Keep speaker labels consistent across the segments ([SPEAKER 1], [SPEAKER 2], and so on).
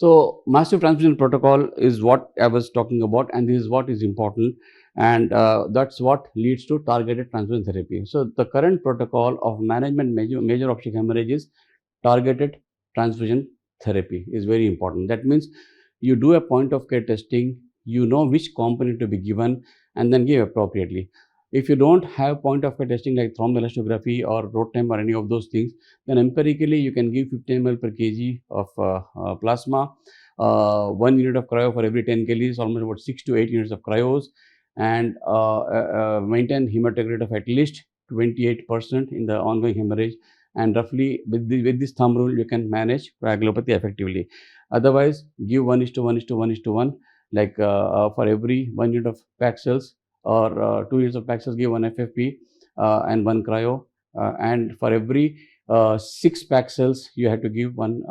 [SPEAKER 1] So massive transfusion protocol is what I was talking about, and this is what is important, and that's what leads to targeted transfusion therapy. So the current protocol of management major obstetric hemorrhage is targeted transfusion therapy is very important. That means you do a point of care testing, you know which component to be given, and then give appropriately. If you don't have point of care testing like thromboelastography or rotem or any of those things, then empirically you can give 15 ml per kg of plasma, 1 unit of cryo for every 10 kgs, almost about 6 to 8 units of cryos, and maintain hematocrit rate of at least 28% in the ongoing hemorrhage. And roughly with this thumb rule, you can manage coagulopathy effectively. Otherwise, give 1:1:1:1, like for every 1 unit of packed cells or 2 units of packed cells, give 1 FFP and 1 cryo. And for every 6 packed cells, you have to give 1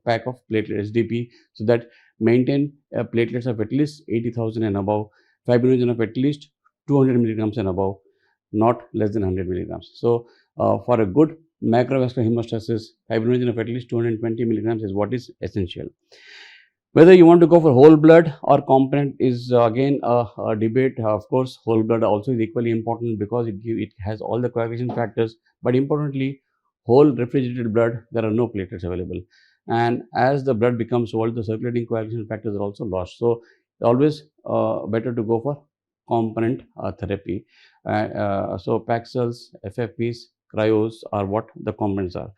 [SPEAKER 1] pack of platelet SDP, so that maintain platelets of at least 80,000 and above, fibrinogen of at least 200 milligrams and above, not less than 100 milligrams. So for a good microvascular hemostasis, fibrinogen of at least 220 milligrams is what is essential. Whether you want to go for whole blood or component is again a debate. Of course, whole blood also is equally important because it has all the coagulation factors. But importantly, whole refrigerated blood, there are no platelets available. And as the blood becomes old, the circulating coagulation factors are also lost. So always better to go for component therapy. So packed cells, FFPs, cryos are what the components are.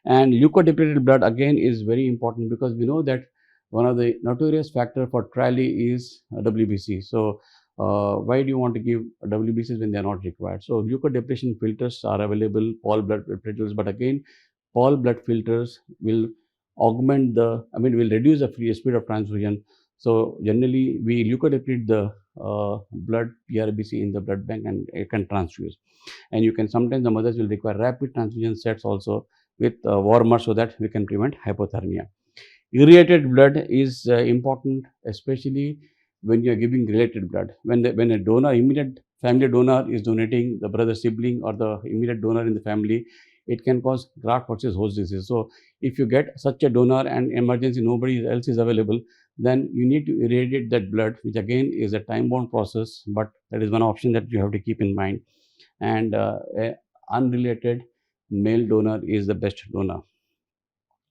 [SPEAKER 1] And leukodepleted blood again is very important because we know that one of the notorious factor for TRALI is WBC. So why do you want to give WBCs when they are not required? So leukodepletion filters are available, Paul blood filters, but again, Paul blood filters will augment will reduce the free speed of transfusion. So generally, we leukodeplete the blood PRBC in the blood bank and it can transfuse. And you can sometimes the mothers will require rapid transfusion sets also with warmer so that we can prevent hypothermia. Irradiated blood is important, especially when you are giving related blood. When a donor, immediate family donor is donating, the brother, sibling, or the immediate donor in the family, it can cause graft versus host disease. So if you get such a donor and emergency, nobody else is available, then you need to irradiate that blood, which again is a time-bound process, but that is one option that you have to keep in mind. And a unrelated male donor is the best donor.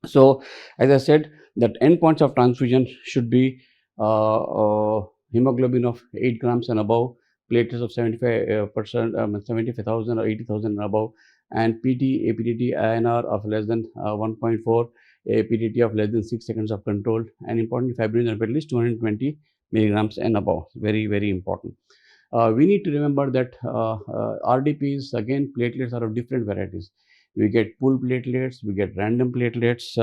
[SPEAKER 1] So as I said, that endpoints of transfusion should be hemoglobin of 8 grams and above, platelets of 75%, 75,000 or 80,000 and above, and PT, APTT, INR of less than 1.4, APTT of less than 6 seconds of control, and importantly, fibrinogen of at least 220 milligrams and above. Very, very important. We need to remember that RDPs, again, platelets are of different varieties. We get pool platelets, we get random platelets,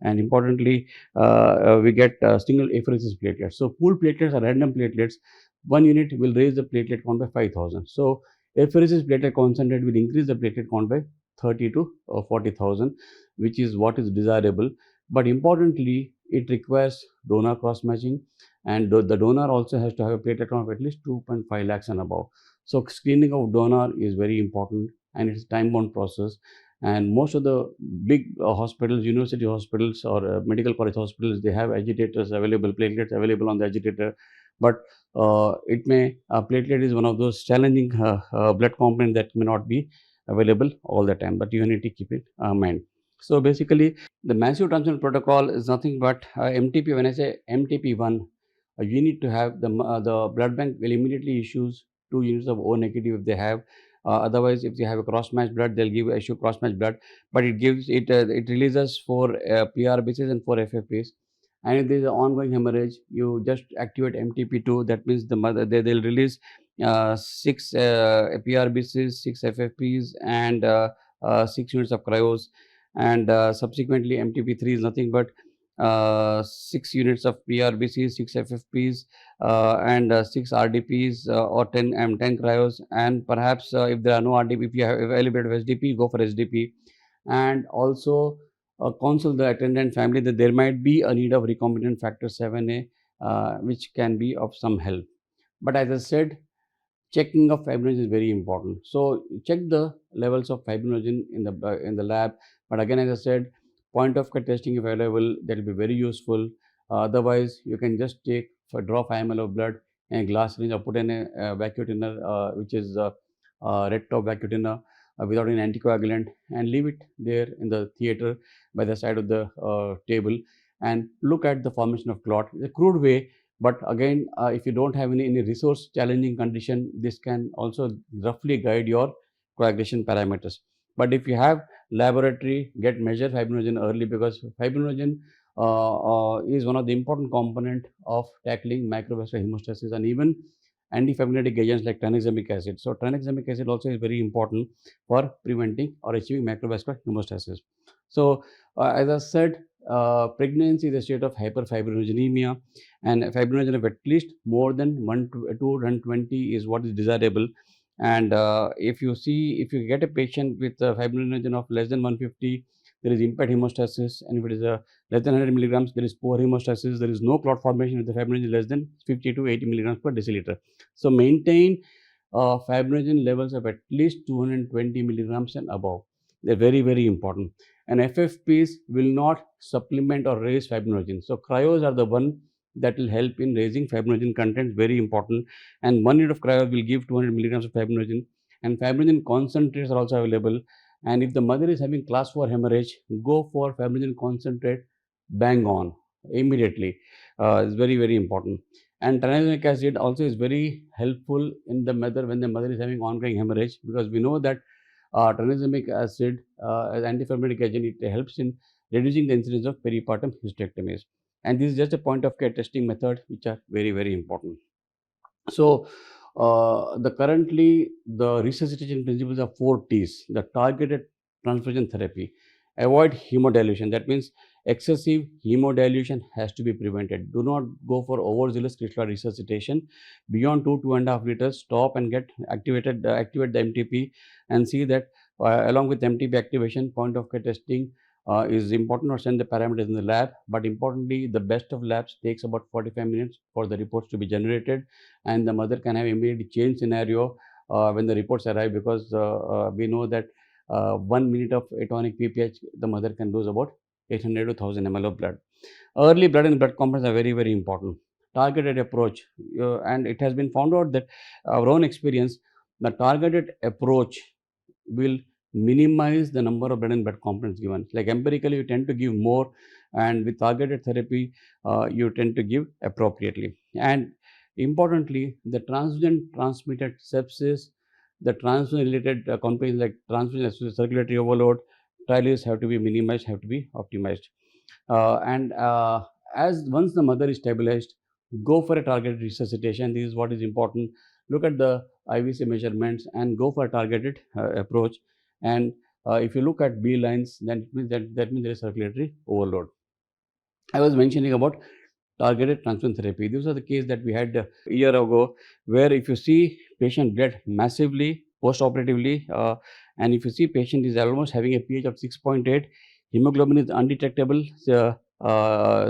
[SPEAKER 1] and importantly, we get single apheresis platelets. So pool platelets are random platelets. 1 unit will raise the platelet count by 5,000. So apheresis platelet concentrate will increase the platelet count by 30 to 40,000, which is what is desirable. But importantly, it requires donor cross matching, and the donor also has to have a platelet count of at least 2.5 lakhs and above. So screening of donor is very important, and it's a time-bound process. And most of the big hospitals, university hospitals or medical college hospitals, they have agitators available, platelets available on the agitator. But platelet is one of those challenging blood component that may not be available all the time, but you need to keep it in mind. So basically, the massive transfusion protocol is nothing but MTP. When I say MTP1, you need to have the blood bank will immediately issues 2 units of O negative if they have. Otherwise, if they have a cross-match blood, they'll issue cross-match blood. But it releases 4 PRBCs and 4 FFPs. And if there is an ongoing hemorrhage, you just activate MTP2. That means the mother they'll release 6 PRBCs, 6 FFPs, and 6 units of cryos. And subsequently, MTP3 is nothing but 6 units of PRBCs, 6 FFPs, and 6 RDPs or 10 cryos. And perhaps if there are no RDP, if you have available SDP, go for SDP. And also counsel the attendant family that there might be a need of recombinant factor 7A, which can be of some help. But as I said, checking of fibrinogen is very important. So check the levels of fibrinogen in the lab. But again, as I said, point of care testing if available, that will be very useful. Otherwise, you can just take draw 5 ml of blood in a glass syringe or put in a vacuum thinner, which is red top vacuum thinner, without any anticoagulant, and leave it there in the theater by the side of the table, and look at the formation of clot. It's a crude way, but again, if you don't have any resource challenging condition, this can also roughly guide your coagulation parameters. But if you have laboratory, get measure fibrinogen early, because fibrinogen is one of the important component of tackling microvascular hemostasis and even antifibrinotic agents like tranexamic acid. So tranexamic acid also is very important for preventing or achieving microvascular hemostasis. So as I said, pregnancy is a state of hyperfibrinogenemia, and fibrinogen of at least more than 220 is what is desirable. And if you get a patient with fibrinogen of less than 150, there is impaired hemostasis, and if it is less than 100 milligrams, there is poor hemostasis. There is no clot formation with the fibrinogen less than 50 to 80 milligrams per deciliter. So maintain fibrinogen levels of at least 220 milligrams and above. They're very, very important. And FFPs will not supplement or raise fibrinogen. So cryos are the one that will help in raising fibrinogen content, very important. And 1 unit of cryo will give 200 milligrams of fibrinogen. And fibrinogen concentrates are also available. And if the mother is having class 4 hemorrhage, go for fibrinogen concentrate bang on immediately. It's very, very important. And tranexamic acid also is very helpful in the mother when the mother is having ongoing hemorrhage, because we know that tranexamic acid as antifibrinotic agent, it helps in reducing the incidence of peripartum hysterectomies. And this is just a point of care testing method which are very, very important. So the resuscitation principles are 4 T's. The targeted transfusion therapy. Avoid hemodilution. That means excessive hemodilution has to be prevented. Do not go for overzealous crystalloid resuscitation beyond 2.5 liters. Stop and get activate the MTP, and see that along with MTP activation, point of care testing is important, or send the parameters in the lab. But importantly, the best of labs takes about 45 minutes for the reports to be generated, and the mother can have immediate change scenario when the reports arrive, because we know that 1 minute of atonic PPH, the mother can lose about 800 to 1000 ml of blood. Early blood and blood components are very, very important. Targeted approach, and it has been found out that our own experience, the targeted approach will minimize the number of blood and blood components given. Like empirically, you tend to give more, and with targeted therapy, you tend to give appropriately. And importantly, the transfusion transmitted sepsis, the transfusion related complaints like transfusion associated circulatory overload, trials have to be minimized, have to be optimized. And as once the mother is stabilized, go for a targeted resuscitation. This is what is important. Look at the IVC measurements and go for a targeted approach. And if you look at B lines, then it means that means there is circulatory overload. I was mentioning about targeted transfusion therapy. These are the case that we had a year ago, where if you see patient bled massively post-operatively, and if you see patient is almost having a pH of 6.8, hemoglobin is undetectable. There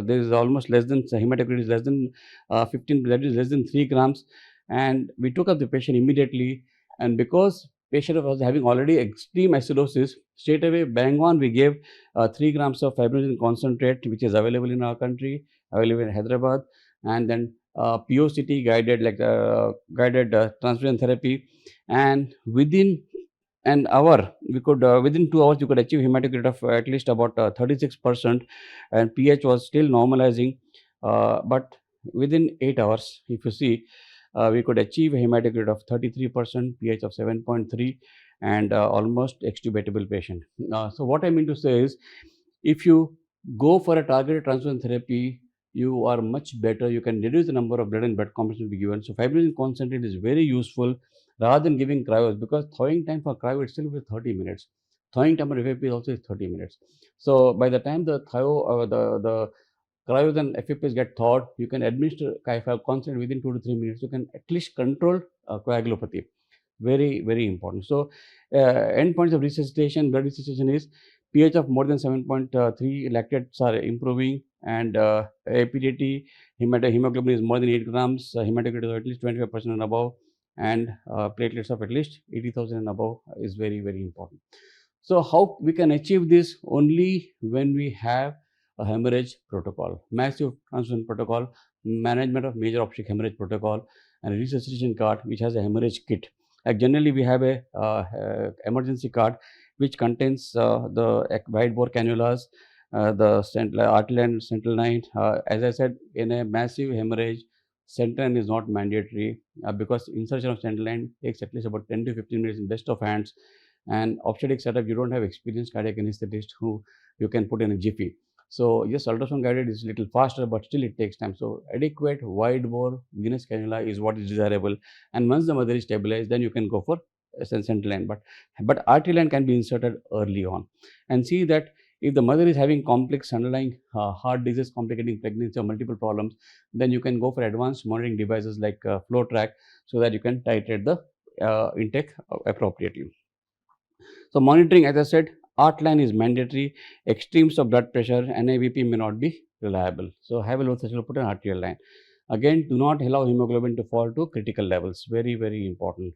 [SPEAKER 1] is almost less than hematocrit is less than 15, that is less than 3 grams, and we took up the patient immediately. And because patient was having already extreme acidosis, straight away bang on we gave 3 grams of fibrinogen concentrate, which is available in our country, available in Hyderabad, and then POCT guided guided transfusion therapy, and within an hour we could within 2 hours you could achieve hematocrit of at least about 36%, and pH was still normalizing, but within 8 hours, if you see, we could achieve a hematocrit of 33%, pH of 7.3, and almost extubatable patient. So what I mean to say is, if you go for a targeted transfusion therapy, you are much better. You can reduce the number of blood and blood components to be given. So fibrinogen concentrate is very useful rather than giving cryos, because thawing time for cryo itself is 30 minutes. Thawing time for FFP also is 30 minutes. So by the time the the cryos and FFPs get thawed, you can administer concentrate within 2 to 3 minutes. You can at least control coagulopathy. Very, very important. So endpoints of resuscitation, blood resuscitation is pH of more than 7.3, lactates are improving, and APDT, hemoglobin is more than 8 grams, hematocrit is at least 25% and above, and platelets of at least 80,000 and above is very, very important. So how we can achieve this? Only when we have a hemorrhage protocol, massive transfusion protocol, management of major obstetric hemorrhage protocol, and a resuscitation card which has a hemorrhage kit. Like generally, we have a emergency card which contains the wide bore cannulas, the arterial and central line. As I said, in a massive hemorrhage, central line is not mandatory because insertion of central line takes at least about 10 to 15 minutes in best of hands. And obstetric setup, you don't have experienced cardiac anesthetist who you can put in a jiffy. So yes, ultrasound guided is a little faster, but still it takes time. So adequate wide bore venous cannula is what is desirable. And once the mother is stabilized, then you can go for central line. But arterial line can be inserted early on. And see that if the mother is having complex underlying heart disease, complicating pregnancy or multiple problems, then you can go for advanced monitoring devices like flow track, so that you can titrate the intake appropriately. So monitoring, as I said, art line is mandatory. Extremes of blood pressure, NIVP may not be reliable. So have a low threshold, put an arterial line. Again, do not allow hemoglobin to fall to critical levels. Very, very important.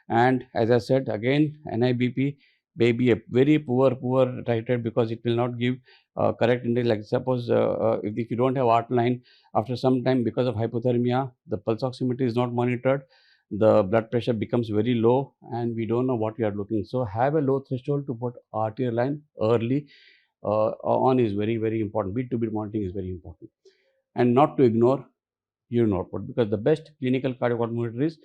[SPEAKER 1] And as I said, again, NIBP may be a very poor titrate because it will not give correct index. Like suppose if you don't have art line, after some time because of hypothermia, the pulse oximetry is not monitored, the blood pressure becomes very low and we don't know what we are looking. So have a low threshold to put arterial line early on is very, very important. Beat to beat monitoring is very important. And not to ignore urinary output, because the best clinical cardiac monitor is